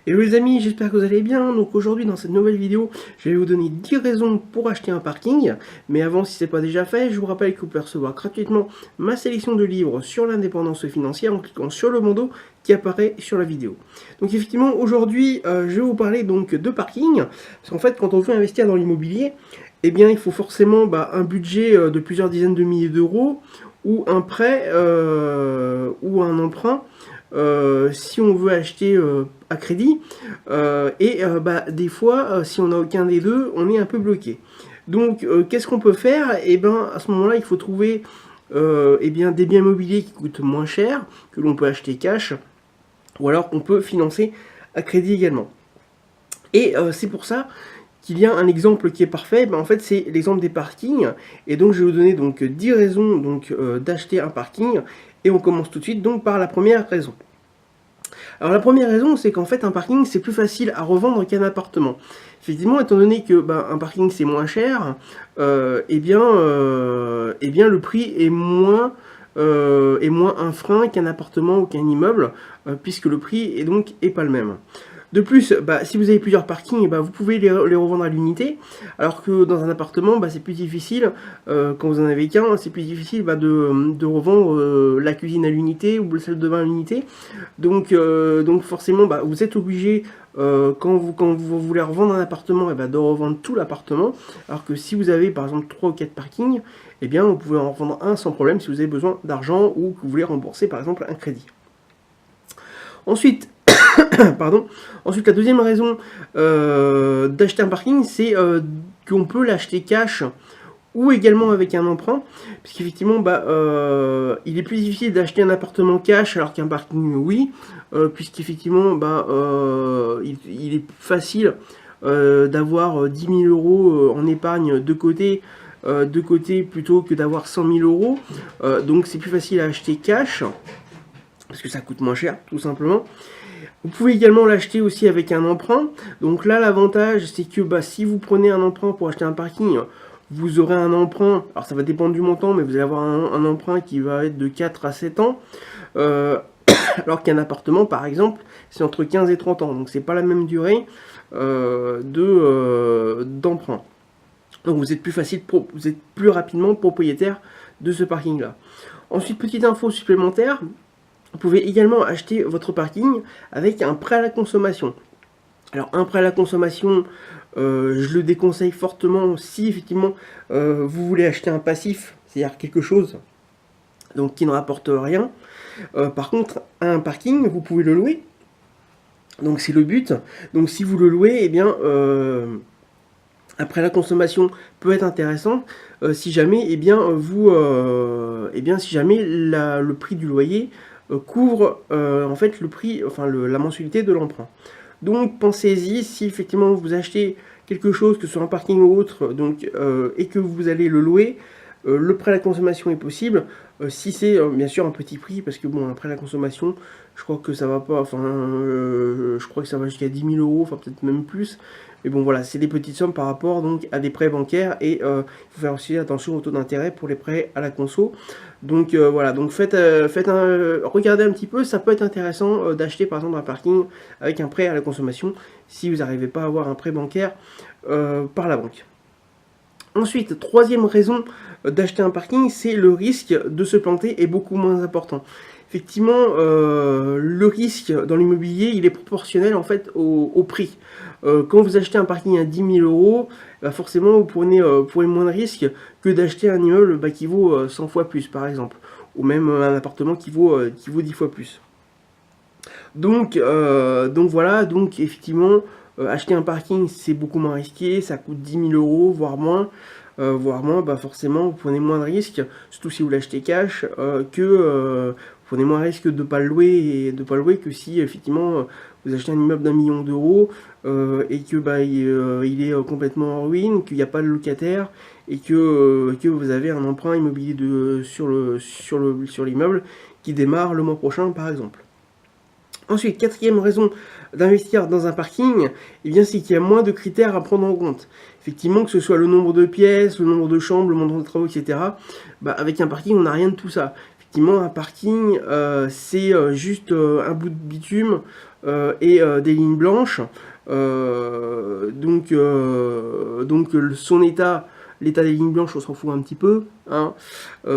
Hello les amis, j'espère que vous allez bien. Donc aujourd'hui dans cette nouvelle vidéo, je vais vous donner 10 raisons pour acheter un parking. Mais avant, si ce n'est pas déjà fait, je vous rappelle que vous pouvez recevoir gratuitement ma sélection de livres sur l'indépendance financière en cliquant sur le bandeau qui apparaît sur la vidéo. Donc effectivement, aujourd'hui, je vais vous parler donc de parking. Parce qu'en fait, quand on veut investir dans l'immobilier, eh bien il faut forcément un budget de plusieurs dizaines de milliers d'euros ou un prêt ou un emprunt si on veut acheter à crédit, des fois, si on n'a aucun des deux, on est un peu bloqué. Donc, qu'est-ce qu'on peut faire? Et ben, à ce moment-là, il faut trouver des biens immobiliers qui coûtent moins cher, que l'on peut acheter cash, ou alors qu'on peut financer à crédit également. Et c'est pour ça qu'il y a un exemple qui est parfait. En fait, c'est l'exemple des parkings. Et donc, je vais vous donner donc 10 raisons d'acheter un parking. Et on commence tout de suite donc par la première raison. Alors la première raison, c'est qu'en fait un parking c'est plus facile à revendre qu'un appartement. Effectivement, étant donné que un parking c'est moins cher, le prix est moins un frein qu'un appartement ou qu'un immeuble, puisque le prix est pas le même. De plus, si vous avez plusieurs parkings, vous pouvez les revendre à l'unité, alors que dans un appartement, c'est plus difficile, quand vous en avez qu'un, c'est plus difficile de revendre la cuisine à l'unité ou la salle de bain à l'unité. Donc forcément, vous êtes obligé, quand vous voulez revendre un appartement, de revendre tout l'appartement, alors que si vous avez par exemple 3 ou 4 parkings, vous pouvez en revendre un sans problème si vous avez besoin d'argent ou que vous voulez rembourser par exemple un crédit. Ensuite, Ensuite, la deuxième raison d'acheter un parking, c'est qu'on peut l'acheter cash ou également avec un emprunt, puisqu'effectivement, il est plus difficile d'acheter un appartement cash alors qu'un parking, oui, puisqu'effectivement, il est facile d'avoir 10 000 euros en épargne de côté plutôt que d'avoir 100 000 euros. Donc, c'est plus facile à acheter cash parce que ça coûte moins cher, tout simplement. Vous pouvez également l'acheter aussi avec un emprunt. Donc là, l'avantage, c'est que si vous prenez un emprunt pour acheter un parking, vous aurez un emprunt, alors ça va dépendre du montant, mais vous allez avoir un emprunt qui va être de 4 à 7 ans, alors qu'un appartement, par exemple, c'est entre 15 et 30 ans. Donc c'est pas la même durée d'emprunt. Donc vous êtes vous êtes plus rapidement propriétaire de ce parking-là. Ensuite, petite info supplémentaire, vous pouvez également acheter votre parking avec un prêt à la consommation. Alors un prêt à la consommation, je le déconseille fortement si effectivement vous voulez acheter un passif, c'est-à-dire quelque chose donc qui ne rapporte rien. Par contre, un parking, vous pouvez le louer. Donc c'est le but. Donc si vous le louez, après la consommation peut être intéressant si jamais le prix du loyer couvre en fait le prix, la mensualité de l'emprunt. Donc pensez-y, si effectivement vous achetez quelque chose, que ce soit un parking ou autre, et que vous allez le louer, le prêt à la consommation est possible, si c'est bien sûr un petit prix, parce que un prêt à la consommation, je crois que ça va pas, je crois que ça va jusqu'à 10 000 euros, peut-être même plus. Mais bon voilà, c'est des petites sommes par rapport à des prêts bancaires, et il faut faire aussi attention au taux d'intérêt pour les prêts à la conso. Donc voilà, donc regardez un petit peu, ça peut être intéressant d'acheter par exemple un parking avec un prêt à la consommation si vous n'arrivez pas à avoir un prêt bancaire par la banque. Ensuite, troisième raison d'acheter un parking, c'est le risque de se planter est beaucoup moins important. Effectivement, le risque dans l'immobilier, il est proportionnel en fait au prix. Quand vous achetez un parking à 10 000 euros, forcément vous prenez moins de risques que d'acheter un immeuble qui vaut 100 fois plus par exemple, ou même un appartement qui vaut 10 fois plus. Donc voilà, donc effectivement, acheter un parking c'est beaucoup moins risqué, ça coûte 10 000 euros, voire moins. Forcément vous prenez moins de risques, surtout si vous l'achetez cash, vous prenez moins de risques de ne pas le louer que si effectivement vous achetez un immeuble d'1 million d'euros et que il est complètement en ruine, qu'il n'y a pas de locataire et que vous avez un emprunt immobilier sur l'immeuble qui démarre le mois prochain par exemple. Ensuite, quatrième raison d'investir dans un parking, c'est qu'il y a moins de critères à prendre en compte. Effectivement, que ce soit le nombre de pièces, le nombre de chambres, le nombre de travaux, etc. Avec un parking, on n'a rien de tout ça. Effectivement, un parking, c'est juste un bout de bitume et des lignes blanches. Son état, l'état des lignes blanches, on s'en fout un petit peu, hein,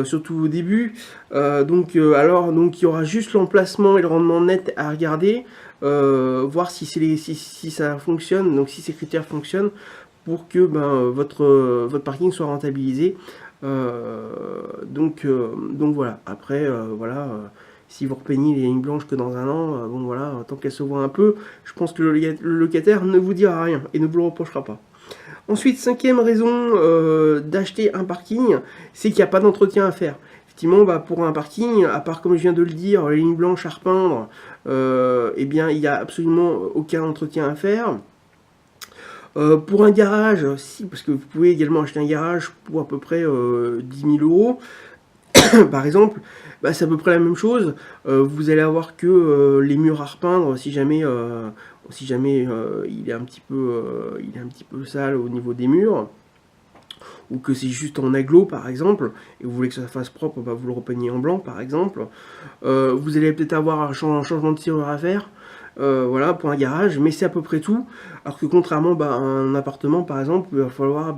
surtout au début. Donc il y aura juste l'emplacement et le rendement net à regarder, voir si ça fonctionne, donc si ces critères fonctionnent, pour que votre parking soit rentabilisé. Donc voilà. Après, si vous repeignez les lignes blanches que dans un an, bon voilà, tant qu'elles se voient un peu, je pense que le locataire ne vous dira rien et ne vous le reprochera pas. Ensuite, cinquième raison d'acheter un parking, c'est qu'il n'y a pas d'entretien à faire. Effectivement, pour un parking, à part comme je viens de le dire, les lignes blanches à repeindre, eh bien, il n'y a absolument aucun entretien à faire. Pour un garage, si, parce que vous pouvez également acheter un garage pour à peu près 10 000 euros, par exemple, c'est à peu près la même chose. Vous allez avoir que les murs à repeindre si jamais, il est un petit peu sale au niveau des murs, ou que c'est juste en aglo par exemple, et vous voulez que ça fasse propre, vous le repeignez en blanc par exemple. Vous allez peut-être avoir un changement de serrure à faire. Voilà, pour un garage, mais c'est à peu près tout. Alors que contrairement à un appartement, par exemple, il va falloir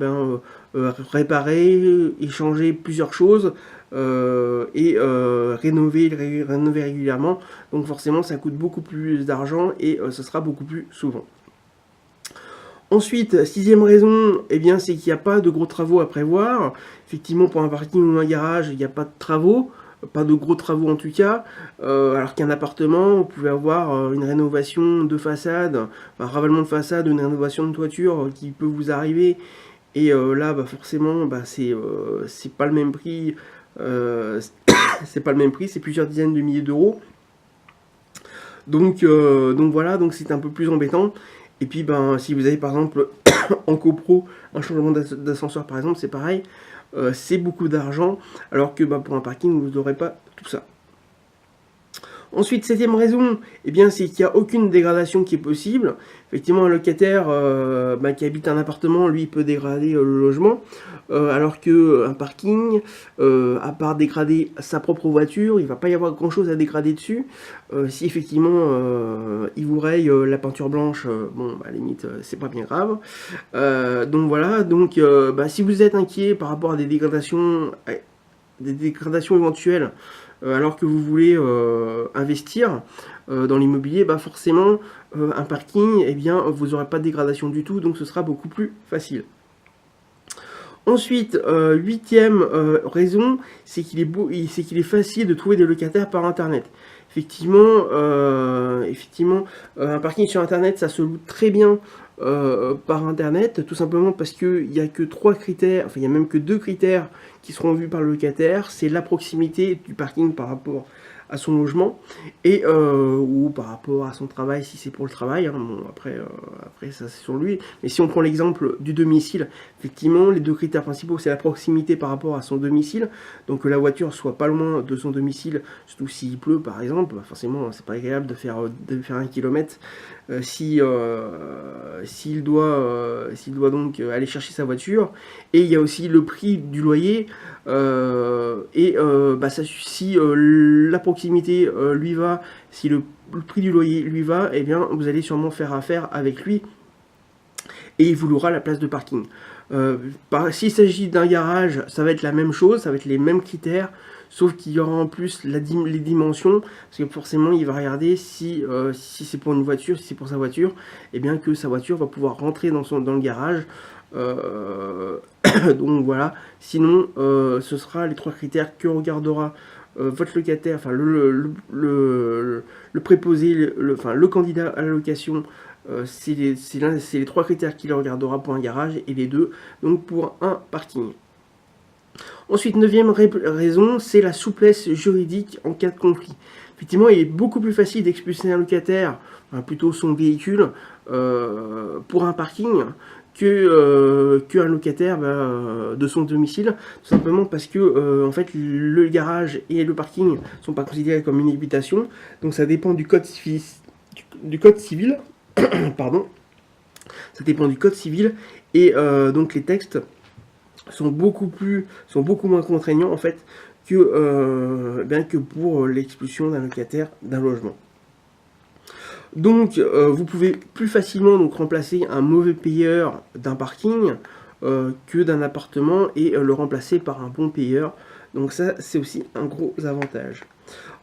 réparer, échanger plusieurs choses et rénover régulièrement. Donc forcément, ça coûte beaucoup plus d'argent et ça sera beaucoup plus souvent. Ensuite, sixième raison, c'est qu'il n'y a pas de gros travaux à prévoir. Effectivement, pour un parking ou un garage, il n'y a pas de travaux. Pas de gros travaux en tout cas, alors qu'un appartement, vous pouvez avoir une rénovation de façade, un ravalement de façade, une rénovation de toiture qui peut vous arriver, et là forcément c'est pas le même prix, c'est pas le même prix, c'est plusieurs dizaines de milliers d'euros. Donc voilà, donc c'est un peu plus embêtant. Et puis si vous avez par exemple en copro un changement d'ascenseur par exemple, c'est pareil. C'est beaucoup d'argent, alors que pour un parking, vous n'aurez pas tout ça. Ensuite, septième raison, c'est qu'il n'y a aucune dégradation qui est possible. Effectivement, un locataire qui habite un appartement, lui, peut dégrader le logement, alors qu'un parking, à part dégrader sa propre voiture, il ne va pas y avoir grand-chose à dégrader dessus. Si effectivement, il vous raye la peinture blanche, à la limite, c'est pas bien grave. Donc voilà, si vous êtes inquiet par rapport à des dégradations éventuelles, alors que vous voulez investir dans l'immobilier, forcément, un parking, vous n'aurez pas de dégradation du tout, donc ce sera beaucoup plus facile. Ensuite, huitième raison, c'est qu'il est facile de trouver des locataires par Internet. Effectivement, un parking sur Internet, ça se loue très bien par Internet, tout simplement parce qu'il n'y a que 3 critères, enfin il n'y a même que 2 critères qui seront vus par le locataire, c'est la proximité du parking par rapport à son logement et ou par rapport à son travail si c'est pour le travail, hein. Bon, après ça c'est sur lui, mais si on prend l'exemple du domicile, effectivement les 2 critères principaux c'est la proximité par rapport à son domicile, donc que la voiture soit pas loin de son domicile, surtout s'il pleut par exemple, forcément c'est pas agréable de faire 1 kilomètre s'il doit donc aller chercher sa voiture. Et il y a aussi le prix du loyer, si la proximité lui va, si le prix du loyer lui va, vous allez sûrement faire affaire avec lui et il vous louera la place de parking. S'il s'agit d'un garage, ça va être la même chose, ça va être les mêmes critères, sauf qu'il y aura en plus les dimensions, parce que forcément il va regarder si c'est pour une voiture, si c'est pour sa voiture, que sa voiture va pouvoir rentrer dans le garage. Donc voilà, sinon ce sera les 3 critères que regardera votre locataire, enfin le préposé, le candidat à la location. C'est les 3 critères qu'il regardera pour un garage et les 2 donc pour un parking. Ensuite, 9e raison, c'est la souplesse juridique en cas de conflit. Effectivement, il est beaucoup plus facile d'expulser un locataire, plutôt son véhicule, pour un parking qu'un locataire de son domicile, tout simplement parce que en fait le garage et le parking ne sont pas considérés comme une habitation, donc ça dépend du code civil, pardon, ça dépend du code civil, et donc les textes sont beaucoup moins contraignants en fait que pour l'expulsion d'un locataire d'un logement. Donc vous pouvez plus facilement donc remplacer un mauvais payeur d'un parking que d'un appartement et le remplacer par un bon payeur. Donc ça, c'est aussi un gros avantage.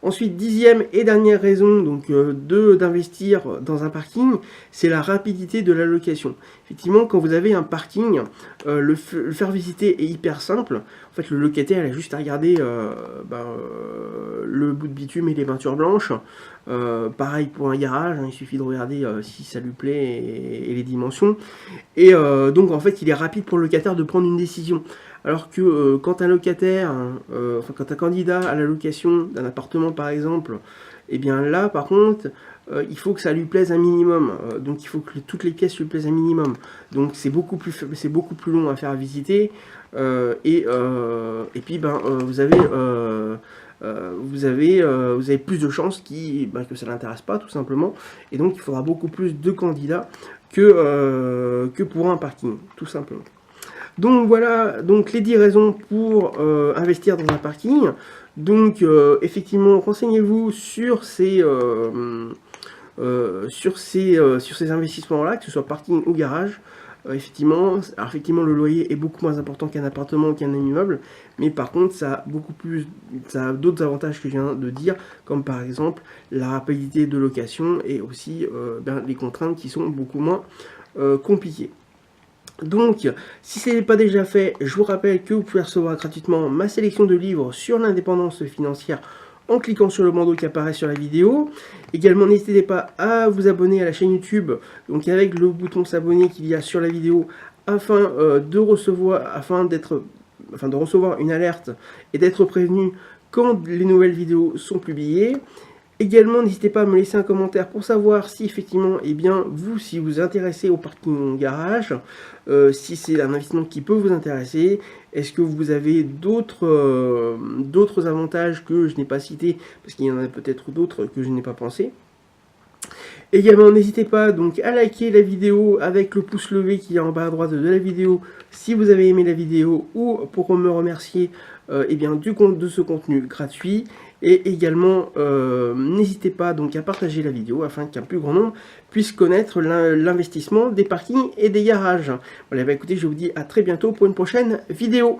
Ensuite, dixième et dernière raison donc d'investir dans un parking, c'est la rapidité de la location. Effectivement, quand vous avez un parking, le faire visiter est hyper simple. En fait, le locataire il a juste à regarder le bout de bitume et les peintures blanches. Pareil pour un garage, hein, il suffit de regarder si ça lui plaît et les dimensions. Et donc en fait, il est rapide pour le locataire de prendre une décision. Alors que quand un locataire, quand un candidat à la location d'un appartement par exemple, et bien là par contre, il faut que ça lui plaise un minimum. Donc il faut que toutes les pièces lui plaisent un minimum. Donc c'est beaucoup plus long à faire visiter. Et puis vous avez plus de chances que ça l'intéresse pas tout simplement. Et donc il faudra beaucoup plus de candidats que pour un parking, tout simplement. Donc voilà donc les 10 raisons pour investir dans un parking. Donc effectivement, renseignez-vous sur ces investissements-là, que ce soit parking ou garage. Effectivement, le loyer est beaucoup moins important qu'un appartement ou qu'un immeuble, mais par contre, ça a d'autres avantages que je viens de dire, comme par exemple la rapidité de location et aussi les contraintes qui sont beaucoup moins compliquées. Donc, si ce n'est pas déjà fait, je vous rappelle que vous pouvez recevoir gratuitement ma sélection de livres sur l'indépendance financière en cliquant sur le bandeau qui apparaît sur la vidéo. Également, n'hésitez pas à vous abonner à la chaîne YouTube, donc avec le bouton s'abonner qu'il y a sur la vidéo, afin de recevoir une alerte et d'être prévenu quand les nouvelles vidéos sont publiées. Également, n'hésitez pas à me laisser un commentaire pour savoir si effectivement, si vous intéressez au parking garage, si c'est un investissement qui peut vous intéresser. Est-ce que vous avez d'autres avantages que je n'ai pas cités, parce qu'il y en a peut-être d'autres que je n'ai pas pensé. Également, n'hésitez pas donc à liker la vidéo avec le pouce levé qui est en bas à droite de la vidéo si vous avez aimé la vidéo, ou pour me remercier de ce contenu gratuit. Et également, n'hésitez pas donc à partager la vidéo afin qu'un plus grand nombre puisse connaître l'investissement des parkings et des garages. Voilà, écoutez, je vous dis à très bientôt pour une prochaine vidéo.